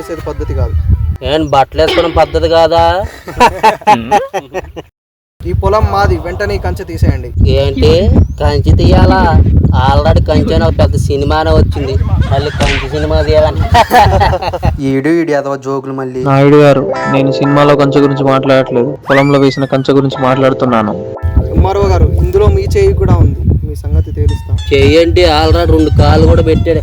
వేసేది పద్ధతి కాదు. ఏం బట్టలు వేసుకోవడం పద్ధతి కాదా? ఈ పొలం మాది, వెంటనే ఈ కంచె తీసేయండి. ఏంటి కంచి తీయాలా? ఆల్రెడీ కంచి అని ఒక పెద్ద సినిమానే వచ్చింది, మళ్ళీ కంచి సినిమా తీయాలని. ఈడు అథవా జోకులు మళ్ళీ. నాయుడు గారు, నేను సినిమాలో కంచె గురించి మాట్లాడట్లేదు, పొలంలో వేసిన కంచె గురించి మాట్లాడుతున్నాను. ఎంఆర్ఓ గారు, ఇందులో మీ చేయి కూడా ఉంది, మీ సంగతి తేలుస్తా. చెయ్యండి, ఆల్రెడీ 2 కాళ్ళు కూడా పెట్టాడు.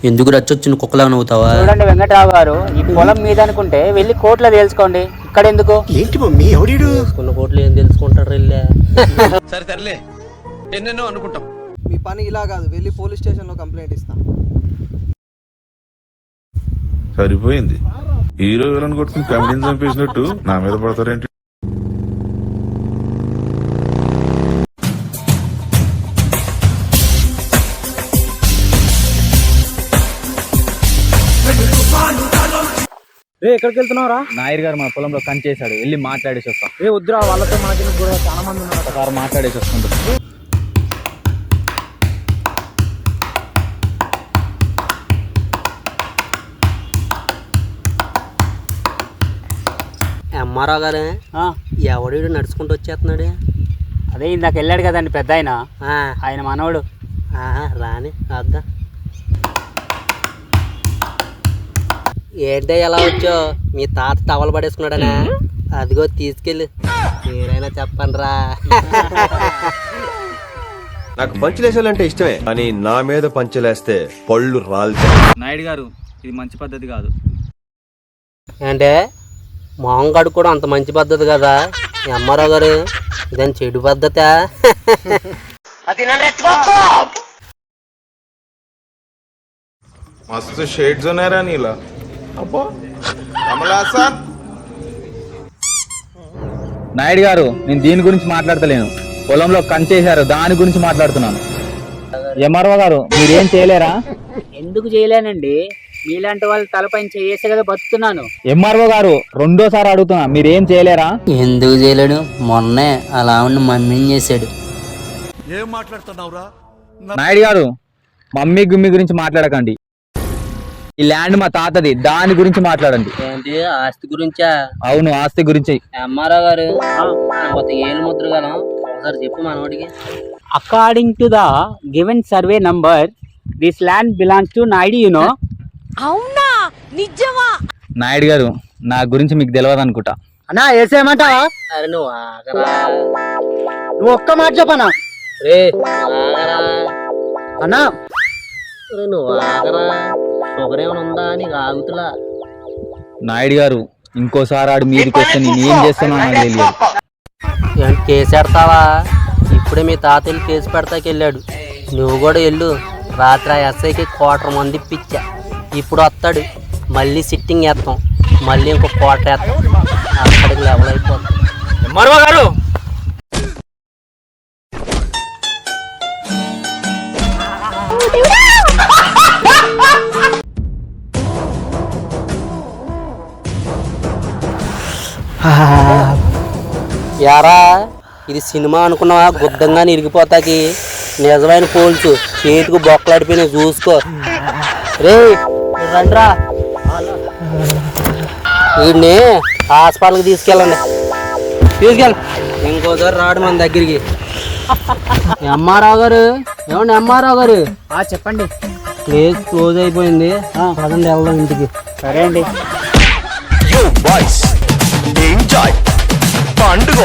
ఎందుకు రచ్చొచ్చిన కుక్కలా నవ్వుతావా? చూడండి వెంకటరావు గారు, ఈ పొలం మీద అనుకుంటే వెళ్ళి కోర్టులో తెలుసుకోండి, ఇక్కడ ఎందుకు? ఏంటి మమ్మీ ఎవడీడు? కొన్ని కోట్లు ఏం తెలుసుకుంటారు వెళ్ళా. సరే సర్లే, ఎన్నెన్నో అనుకుంటాం. మీ పని ఇలా కాదు, వెళ్ళి పోలీస్ స్టేషన్లో కంప్లైంట్ ఇస్తా. సరిపోయింది, హీరో విలన్ కొట్టుకుని కమెడీని చంపేసినట్టు నా మీద పడతారేంటి? ఎక్కడికి వెళ్తున్నావురా? నాయుడు గారు మన పొలంలో కంచేశాడు, వెళ్ళి మాట్లాడేసి వస్తాం. వద్దురా, వాళ్ళతో మనకి కూడా చాలా మంది ఉన్నారు, ఒకసారి మాట్లాడేసి వస్తుంటారు. ఎంఆర్ఓ గారే, ఎవడు నడుచుకుంటూ వచ్చేస్తున్నాడు? అదే ఇందాక వెళ్ళాడు కదండి పెద్ద ఆయన, ఆయన మనవడు. రాని అద్దా. ఏంటో ఎలా వచ్చావు? మీ తాత టవల్ పడేసుకున్నాడనా? అదిగో తీసుకెళ్ళి మీరైనా చెప్పండి రా. నాకు పంచులేసాలంటే ఇష్టమే, కానీ నా మీద పంచులేస్తే పళ్ళు రాలుతాయి. నాయుడు గారు, ఇది మంచి పద్ధతి కాదు. అంటే మొహంగాడు కూడా అంత మంచి పద్ధతి కదా ఎంఆర్ఓ గారు? ఇదని చెడు పద్ధతా? మస్తు షేడ్స్ ఉన్నారా నీలా? అబ్బో కమలాసా. నాయుడు గారు, నేను దీని గురించి మాట్లాడతలేను, పొలంలో కంచేశారు దాని గురించి మాట్లాడుతున్నాను. ఎంఆర్ఓ గారు, మీరేం చేయలేరా? ఎందుకు చేయలేనండి, మీలాంటి వాళ్ళు తలపైన చేసే కదా బతుకుతున్నాను. ఎంఆర్ఓ గారు, రెండోసారి అడుగుతున్నా, మీరేం చేయలేరా? ఎందుకు చేయలేడు? మొన్నే అలా ఉండి మమ్మీని చేశాడు. ఏం మాట్లాడుతున్నావురా? నాయుడు గారు, మమ్మీ గుమ్మి గురించి మాట్లాడకండి, ఈ ల్యాండ్ మా తాతది, దాని గురించి మాట్లాడండి. ఏంటి ఆస్తి గురించా? అవును, ఆస్తి గురించి. ఎంఆర్ఓ గారు, మొత్తం ఏళ్ళు ముద్ర కదా, ఒకసారి చెప్పు మనవాడికి. According to the given survey number, this land belongs to Naidu, you know. అవునా? నిజమా? నాయుడు గారు, నా గురించి మీకు తెలియదు అనుకుంటా. అన్నా వేసేయమంటావా? అరే నువ్వు ఆగరా, నువ్వు ఒక్క మాట చెప్పనా? రే ఆగరా అన్నా. రే నువ్వు ఆగరా, షుగర్ ఏమైనా ఉందా నీకు? ఆగుతులా. నాయుడు గారు, ఇంకోసారి ఆడు మీదికి వస్తే నేను ఏం చేస్తానో నాకు తెలియదు. ఏంటి కేసు పెడతావా? ఇప్పుడే మీ తాత వెళ్ళి కేసు పెడతాకి వెళ్ళాడు, నువ్వు కూడా వెళ్ళు. రాత్రి ఆ ఎస్ఐకి 1/4 మంది ఇప్పించా, ఇప్పుడు వస్తాడు, మళ్ళీ సిట్టింగ్ వేస్తాం, మళ్ళీ ఇంకో 1/4 వేస్తాం, అక్కడికి లెవెల్ అయిపోతాం. ఎంఆర్ఓ గారు, యారా, ఇది సినిమా అనుకున్నావా? గుద్దంగా ఇరిగిపోతాకి నిజమైన పోల్చు, చేతికి బొక్కలాడిపోయినా చూసుకో. రే రండ్రా, వీడిని హాస్పిటల్కి తీసుకెళ్ళండి. ఇంకోసారి రాడు మన దగ్గరికి. ఎంఆర్ఓ గారు, ఏమండి ఎంఆర్ఓ గారు? చెప్పండి. ప్లేస్ క్లోజ్ అయిపోయింది, పదండి వెళ్దాం ఇంటికి. సరే అండి. You boys, enjoy పండుగ.